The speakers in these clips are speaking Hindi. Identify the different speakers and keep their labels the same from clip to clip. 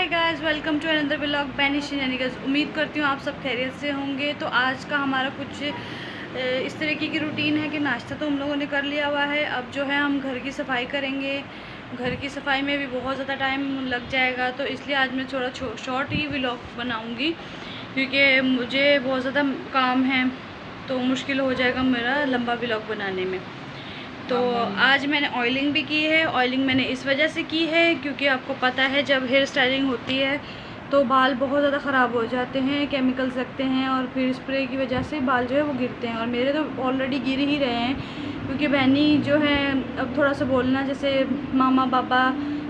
Speaker 1: Hi guys, welcome to another vlog बैनिश यानी गाइस। उम्मीद करती हूँ आप सब खैरियत से होंगे। तो आज का हमारा कुछ इस तरीके की रूटीन है कि नाश्ता तो हम लोगों ने कर लिया हुआ है। अब जो है हम घर की सफाई करेंगे। घर की सफाई में भी बहुत ज़्यादा टाइम लग जाएगा, तो इसलिए आज मैं थोड़ा शॉर्ट ही व्लॉग बनाऊँगी, क्योंकि मुझे बहुत ज़्यादा काम है, तो मुश्किल हो जाएगा मेरा लंबा व्लॉग बनाने में। तो आज मैंने ऑयलिंग भी की है। ऑयलिंग मैंने इस वजह से की है क्योंकि आपको पता है जब हेयर स्टाइलिंग होती है तो बाल बहुत ज़्यादा ख़राब हो जाते हैं, केमिकल्स लगते हैं और फिर स्प्रे की वजह से बाल जो है वो गिरते हैं। और मेरे तो ऑलरेडी गिर ही रहे हैं, क्योंकि बहनी जो है अब थोड़ा सा बोलना जैसे मामा पापा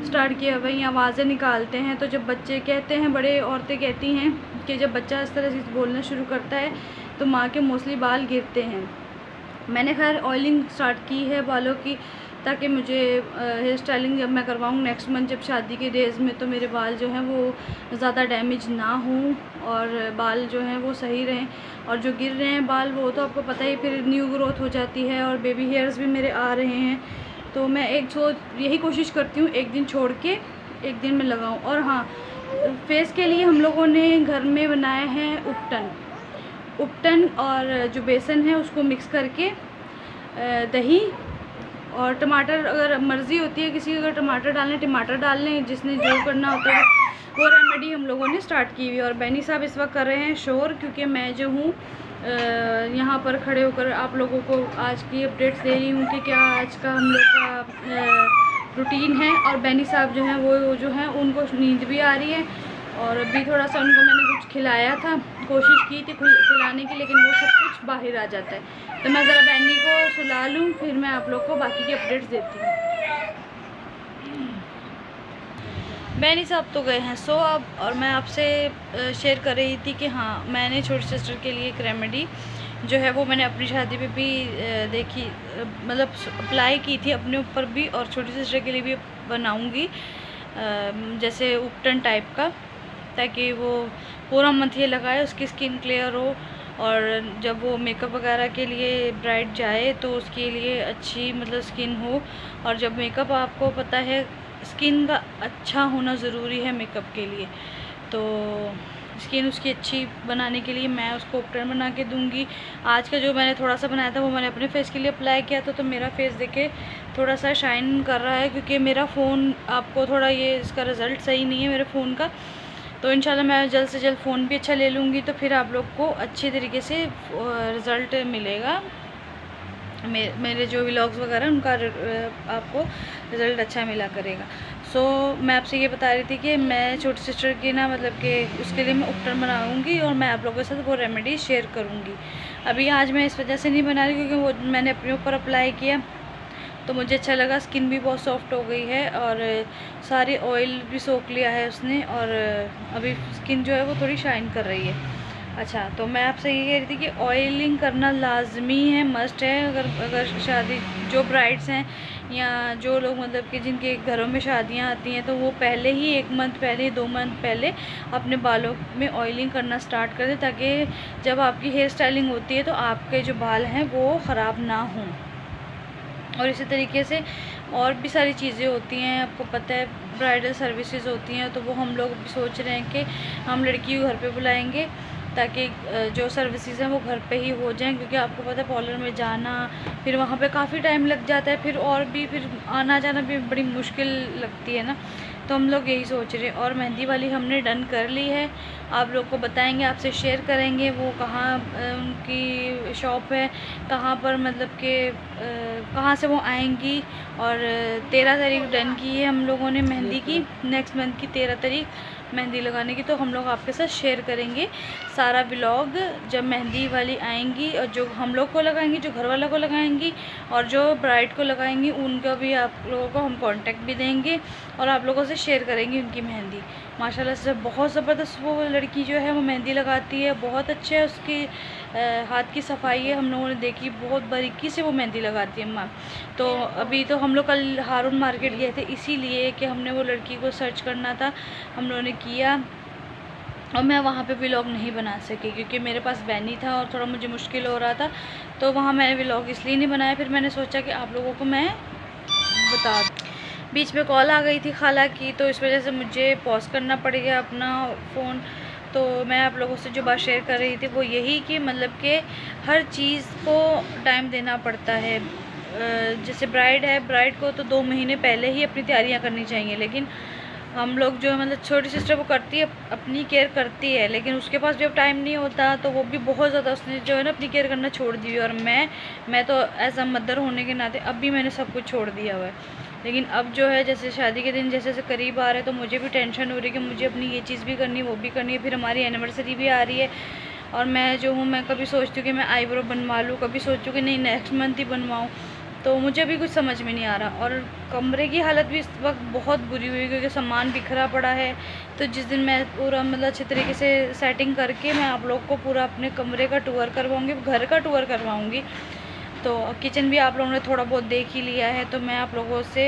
Speaker 1: स्टार्ट किया, वही आवाज़ें निकालते हैं। तो जब बच्चे कहते हैं, बड़े औरतें कहती हैं कि जब बच्चा इस तरह से बोलना शुरू करता है तो माँ के मोस्टली बाल गिरते हैं। मैंने खैर ऑयलिंग स्टार्ट की है बालों की, ताकि मुझे हेयर स्टाइलिंग जब मैं करवाऊँ नेक्स्ट मंथ जब शादी के डेज़ में, तो मेरे बाल जो हैं वो ज़्यादा डैमेज ना हों और बाल जो हैं वो सही रहें। और जो गिर रहे हैं बाल वो तो आपको पता ही, फिर न्यू ग्रोथ हो जाती है और बेबी हेयर्स भी मेरे आ रहे हैं। तो मैं यही कोशिश करती हूँ एक दिन छोड़ के एक दिन में लगाऊँ। और हाँ, फेस के लिए हम लोगों ने घर में बनाया है उपटन और जो बेसन है उसको मिक्स करके दही और टमाटर, अगर मर्ज़ी होती है किसी की, अगर टमाटर डालने टमाटर डाल लें, जिसने जो करना होता है वो रेमेडी हम लोगों ने स्टार्ट की हुई। और बैनी साहब इस वक्त कर रहे हैं शोर, क्योंकि मैं जो हूँ यहाँ पर खड़े होकर आप लोगों को आज की अपडेट्स दे रही हूँ कि क्या आज का हम लोग का रूटीन है। और बैनी साहब जो हैं वो जो हैं उनको नींद भी आ रही है, और अभी थोड़ा सा उनको मैंने कुछ खिलाया था, कोशिश की थी खिलाने की, लेकिन वो सब कुछ बाहर आ जाता है। तो मैं ज़रा बैनी को सुला लूँ, फिर मैं आप लोग को बाकी की अपडेट्स देती हूँ। बैनी साहब तो गए हैं सो अब, और मैं आपसे शेयर कर रही थी कि हाँ, मैंने छोटी सिस्टर के लिए एक रेमेडी जो है वो मैंने अपनी शादी पे भी देखी, मतलब अप्लाई की थी अपने ऊपर भी, और छोटी सिस्टर के लिए भी बनाऊँगी जैसे उपटन टाइप का, ताकि वो पूरा मंथ ये लगाए, उसकी स्किन क्लियर हो, और जब वो मेकअप वगैरह के लिए ब्राइट जाए तो उसके लिए अच्छी मतलब स्किन हो। और जब मेकअप, आपको पता है स्किन का अच्छा होना ज़रूरी है मेकअप के लिए, तो स्किन उसकी अच्छी बनाने के लिए मैं उसको उपटन बना के दूंगी। आज का जो मैंने थोड़ा सा बनाया था वो मैंने अपने फेस के लिए अप्लाई किया था, तो मेरा फेस देखे थोड़ा सा शाइन कर रहा है, क्योंकि मेरा फ़ोन, आपको थोड़ा ये इसका रिज़ल्ट सही नहीं है मेरे फ़ोन का। तो इंशाल्लाह मैं जल्द से जल्द फ़ोन भी अच्छा ले लूँगी, तो फिर आप लोग को अच्छे तरीके से रिज़ल्ट मिलेगा। मेरे जो व्लॉग्स वगैरह उनका आपको रिज़ल्ट अच्छा मिला करेगा। सो मैं आपसे ये बता रही थी कि मैं छोटी सिस्टर की ना, मतलब कि उसके लिए मैं उपटन बनाऊँगी और मैं आप लोगों के साथ वो रेमेडी शेयर करूँगी। अभी आज मैं इस वजह से नहीं बना रही क्योंकि वो मैंने अपने ऊपर अप्लाई किया तो मुझे अच्छा लगा, स्किन भी बहुत सॉफ्ट हो गई है और सारी ऑयल भी सोख लिया है उसने, और अभी स्किन जो है वो थोड़ी शाइन कर रही है। अच्छा, तो मैं आपसे ये कह रही थी कि ऑयलिंग करना लाजमी है, मस्ट है। अगर शादी, जो ब्राइड्स हैं या जो लोग मतलब कि जिनके घरों में शादियां आती हैं, तो वो पहले ही 1 मंथ पहले, 2 मंथ पहले अपने बालों में ऑयलिंग करना स्टार्ट कर दें, ताकि जब आपकी हेयर स्टाइलिंग होती है तो आपके जो बाल हैं वो ख़राब ना हों। और इसी तरीके से और भी सारी चीज़ें होती हैं, आपको पता है ब्राइडल सर्विसेज होती हैं, तो वो हम लोग भी सोच रहे हैं कि हम लड़की को घर पे बुलाएंगे, ताकि जो सर्विसेज हैं वो घर पे ही हो जाएं, क्योंकि आपको पता है पार्लर में जाना, फिर वहाँ पे काफ़ी टाइम लग जाता है, फिर आना जाना भी बड़ी मुश्किल लगती है ना। तो हम लोग यही सोच रहे हैं। और मेहंदी वाली हमने डन कर ली है, आप लोग को बताएंगे, आपसे शेयर करेंगे वो कहाँ उनकी शॉप है, कहाँ पर मतलब कि कहाँ से वो आएंगी। और 13 तारीख डन की है हम लोगों ने मेहंदी की, नेक्स्ट मंथ की 13 तारीख मेहंदी लगाने की। तो हम लोग आपके साथ शेयर करेंगे सारा व्लॉग, जब मेहंदी वाली आएंगी और जो हम लोग को लगाएंगी, जो घर वालों को लगाएंगी और जो ब्राइड को लगाएंगी, उनका भी आप लोगों को हम कांटेक्ट भी देंगे और आप लोगों से शेयर करेंगे उनकी मेहंदी। माशाल्लाह से बहुत ज़बरदस्त वो लड़की जो है वो मेहंदी लगाती है, बहुत अच्छे है उसकी हाथ की सफाई है, हम लोगों ने देखी, बहुत बारीकी से वो मेहंदी लगाती है माँ। तो अभी तो हम लोग कल हारून मार्केट गए थे, इसीलिए कि हमने वो लड़की को सर्च करना था, हम लोगों ने किया, और मैं वहाँ पे व्लॉग नहीं बना सकी क्योंकि मेरे पास बैनी था और थोड़ा मुझे मुश्किल हो रहा था, तो वहाँ मैंने व्लॉग इसलिए नहीं बनाया। फिर मैंने सोचा कि आप लोगों को मैं बता बीच में कॉल आ गई थी खाला की, तो इस वजह से मुझे पॉज करना पड़ गया अपना फ़ोन। तो मैं आप लोगों से जो बात शेयर कर रही थी वो यही कि मतलब कि हर चीज़ को टाइम देना पड़ता है। जैसे ब्राइड है, ब्राइड को तो 2 महीने पहले ही अपनी तैयारियां करनी चाहिए, लेकिन हम लोग जो है मतलब छोटी सिस्टर वो करती है, अपनी केयर करती है, लेकिन उसके पास जब टाइम नहीं होता तो वो भी बहुत ज़्यादा उसने जो है ना अपनी केयर करना छोड़ दी है। और मैं तो एज अ मदर होने के नाते अब भी मैंने सब कुछ छोड़ दिया हुआ है। लेकिन अब जो है जैसे शादी के दिन जैसे जैसे करीब आ रहे हैं तो मुझे भी टेंशन हो रही है कि मुझे अपनी ये चीज़ भी करनी है, वो भी करनी है। फिर हमारी एनिवर्सरी भी आ रही है और मैं जो हूँ, मैं कभी सोचती हूँ कि मैं आईब्रो बनवा लूँ, कभी सोचती हूँ कि नहीं नेक्स्ट मंथ ही बनवाऊँ। तो मुझे अभी कुछ समझ में नहीं आ रहा। और कमरे की हालत भी इस वक्त बहुत बुरी हुई क्योंकि सामान बिखरा पड़ा है। तो जिस दिन मैं पूरा मतलब अच्छे तरीके से सेटिंग करके मैं आप लोग को पूरा अपने कमरे का टूर करवाऊँगी, घर का टूर करवाऊँगी। तो किचन भी आप लोगों ने थोड़ा बहुत देख ही लिया है, तो मैं आप लोगों से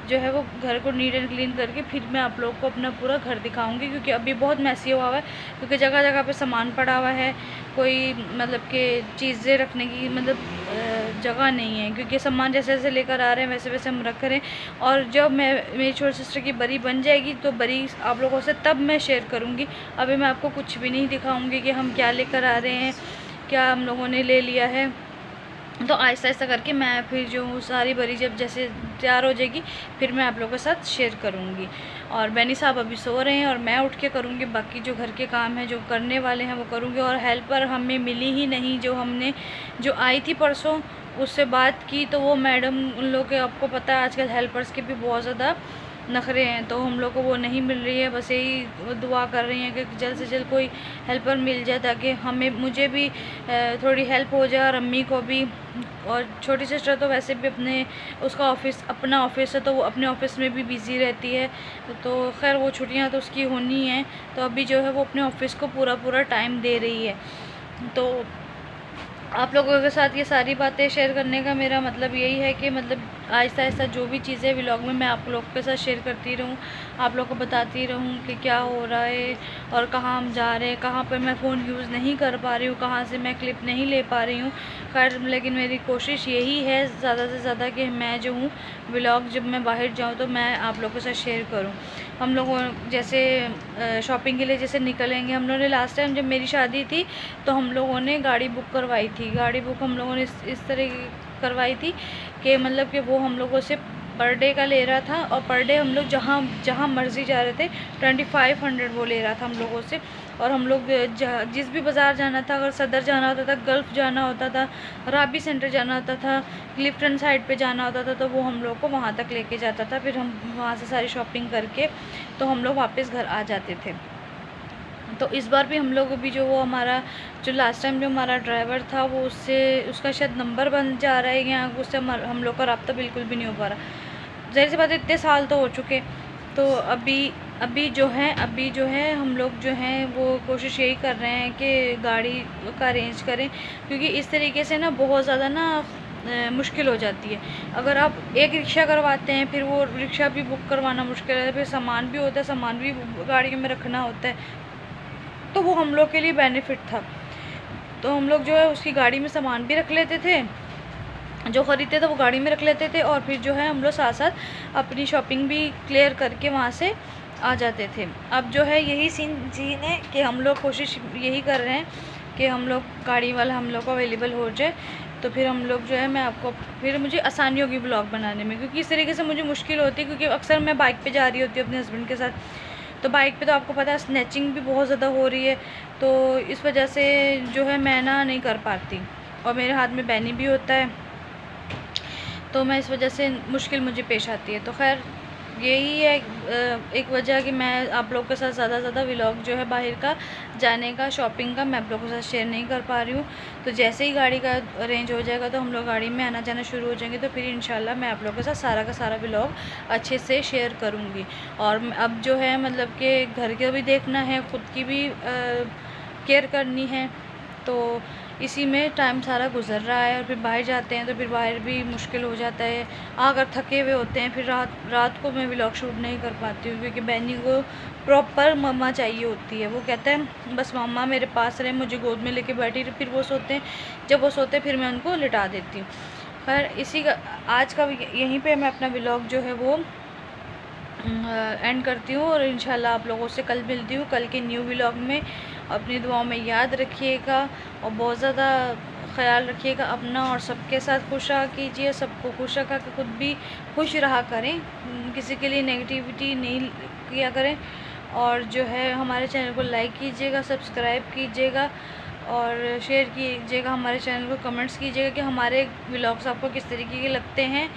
Speaker 1: जो है वो घर को नीट एंड क्लीन करके फिर मैं आप लोगों को अपना पूरा घर दिखाऊंगी, क्योंकि अभी बहुत मैसी हुआ है। क्योंकि जगह जगह पे सामान पड़ा हुआ है, कोई मतलब कि चीज़ें रखने की मतलब जगह नहीं है, क्योंकि सामान जैसे जैसे लेकर आ रहे हैं वैसे वैसे हम रख रहे हैं। और जब मेरी छोटी सिस्टर की बरी बन जाएगी तो बरी आप लोगों से तब मैं शेयर करूँगी। अभी मैं आपको कुछ भी नहीं दिखाऊँगी कि हम क्या लेकर आ रहे हैं, क्या हम लोगों ने ले लिया है। तो आहिस्ता आहिस्ता करके मैं फिर जो सारी बरी जब जैसे तैयार हो जाएगी फिर मैं आप लोगों के साथ शेयर करूँगी। और बैनी साहब अभी सो रहे हैं और मैं उठ के करूँगी, बाकी जो घर के काम हैं जो करने वाले हैं वो करूँगी। और हेल्पर हमें मिली ही नहीं, जो आई थी परसों उससे बात की तो वो मैडम उन लोग के, आपको पता है आजकल हेल्पर्स के भी बहुत ज़्यादा नखरे हैं, तो हम लोग को वो नहीं मिल रही है। बस यही दुआ कर रही हैं कि जल्द से जल्द कोई हेल्पर मिल जाए ताकि मुझे भी थोड़ी हेल्प हो जाए और अम्मी को भी। और छोटी सिस्टर तो वैसे भी उसका अपना ऑफिस है, तो वो अपने ऑफिस में भी बिज़ी रहती है। तो खैर वो छुट्टियां तो उसकी होनी है, तो अभी जो है वो अपने ऑफिस को पूरा टाइम दे रही है। तो आप लोगों के साथ ये सारी बातें शेयर करने का मेरा मतलब यही है कि मतलब आहिस्ता आहिस्ता जो भी चीज़ें व्लॉग में मैं आप लोगों के साथ शेयर करती रहूँ, आप लोगों को बताती रहूँ कि क्या हो रहा है और कहाँ हम जा रहे हैं, कहाँ पर मैं फ़ोन यूज़ नहीं कर पा रही हूँ, कहाँ से मैं क्लिप नहीं ले पा रही हूँ। खैर लेकिन मेरी कोशिश यही है ज़्यादा से ज़्यादा कि मैं जो हूँ व्लॉग जब मैं बाहर जाऊँ तो मैं आप लोगों के साथ शेयर करूँ। हम लोगों जैसे शॉपिंग के लिए जैसे निकलेंगे, हम लोगों ने लास्ट टाइम जब मेरी शादी थी तो हम लोगों ने गाड़ी बुक करवाई थी। गाड़ी बुक हम लोगों ने इस तरह करवाई थी कि मतलब कि वो हम लोगों से पर डे का ले रहा था, और पर डे हम लोग जहाँ जहाँ मर्ज़ी जा रहे थे 2500 वो ले रहा था हम लोगों से। और हम लोग जिस भी बाज़ार जाना था, अगर सदर जाना होता था, गल्फ़ जाना होता था, राबी सेंटर जाना होता था, क्लिफ्टन साइड पे जाना होता था, तो वो हम लोग को वहाँ तक लेके जाता था। फिर हम वहाँ से सारी शॉपिंग करके तो हम लोग वापस घर आ जाते थे। तो इस बार भी हम लोग भी जो वो हमारा जो लास्ट टाइम जो हमारा ड्राइवर था वो उसका शायद नंबर बन जा रहा है, या उससे हम लोग का रब्ता बिल्कुल भी नहीं हो पा रहा। ज़ाहिर सी बात है इतने साल तो हो चुके। तो अभी जो है हम लोग जो हैं वो कोशिश यही कर रहे हैं कि गाड़ी का अरेंज करें, क्योंकि इस तरीके से ना बहुत ज़्यादा ना मुश्किल हो जाती है। अगर आप एक रिक्शा करवाते हैं फिर वो रिक्शा भी बुक करवाना मुश्किल है, फिर सामान भी होता है, सामान भी गाड़ी में रखना होता है। तो वो हम लोग के लिए बेनिफिट था। तो हम लोग जो है उसकी गाड़ी में सामान भी रख लेते थे, जो ख़रीदते थे वो गाड़ी में रख लेते थे, और फिर जो है हम लोग साथ साथ अपनी शॉपिंग भी क्लियर करके वहाँ से आ जाते थे। अब जो है यही सीन है कि हम लोग कोशिश यही कर रहे हैं कि हम लोग गाड़ी वाला हम लोग को अवेलेबल हो जाए, तो फिर हम लोग जो है मैं आपको फिर मुझे आसानी होगी ब्लॉग बनाने में, क्योंकि इस तरीके से मुझे मुश्किल होती है। क्योंकि अक्सर मैं बाइक पे जा रही होती हूँ अपने हस्बैंड के साथ, तो बाइक पे तो आपको पता है स्नैचिंग भी बहुत ज़्यादा हो रही है, तो इस वजह से जो है मैं ना नहीं कर पाती। और मेरे हाथ में बैनी भी होता है, तो मैं इस वजह से मुश्किल मुझे पेश आती है। तो खैर यही है एक वजह कि मैं आप लोग के साथ ज़्यादा व्लॉग जो है बाहर का जाने का, शॉपिंग का, मैं आप लोगों के साथ शेयर नहीं कर पा रही हूँ। तो जैसे ही गाड़ी का अरेंज हो जाएगा तो हम लोग गाड़ी में आना जाना शुरू हो जाएंगे, तो फिर इंशाल्लाह मैं आप लोगों के साथ सारा का सारा व्लॉग अच्छे से शेयर करूँगी। और अब जो है मतलब कि घर का भी देखना है, ख़ुद की भी केयर करनी है, तो इसी में टाइम सारा गुजर रहा है। और फिर बाहर जाते हैं तो फिर बाहर भी मुश्किल हो जाता है, अगर थके हुए होते हैं फिर रात को मैं व्लॉग शूट नहीं कर पाती हूँ, क्योंकि बैनी को प्रॉपर मम्मा चाहिए होती है। वो कहते हैं बस मम्मा मेरे पास रहे, मुझे गोद में लेके बैठी, फिर वो सोते हैं, जब वो सोते हैं फिर मैं उनको लिटा देती हूँ। खैर इसी का आज का यहीं पर मैं अपना व्लॉग जो है वो एंड करती हूँ और इंशाल्लाह आप लोगों से कल मिलती हूँ कल के न्यू व्लॉग में। अपनी दुआओं में याद रखिएगा और बहुत ज़्यादा ख़्याल रखिएगा अपना, और सबके साथ खुश रहा कीजिए, सबको खुश रखा कि खुद भी खुश रहा करें, किसी के लिए नेगेटिविटी नहीं किया करें। और जो है हमारे चैनल को लाइक कीजिएगा, सब्सक्राइब कीजिएगा और शेयर कीजिएगा हमारे चैनल को, कमेंट्स कीजिएगा कि हमारे व्लॉग्स आपको किस तरीके के लगते हैं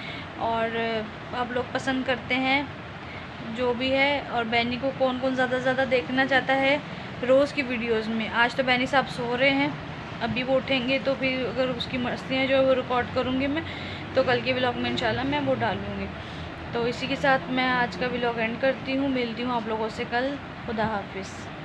Speaker 1: और आप लोग पसंद करते हैं जो भी है। और बैनी को कौन कौन ज़्यादा देखना चाहता है रोज़ की वीडियोस में। आज तो बैनी साहब सो रहे हैं, अभी वो उठेंगे तो फिर अगर उसकी मस्तियाँ जो है वो रिकॉर्ड करूँगी मैं, तो कल के व्लॉग में इंशाल्लाह मैं वो डालूँगी। तो इसी के साथ मैं आज का व्लॉग एंड करती हूँ, मिलती हूँ आप लोगों से कल। खुदा हाफिज़।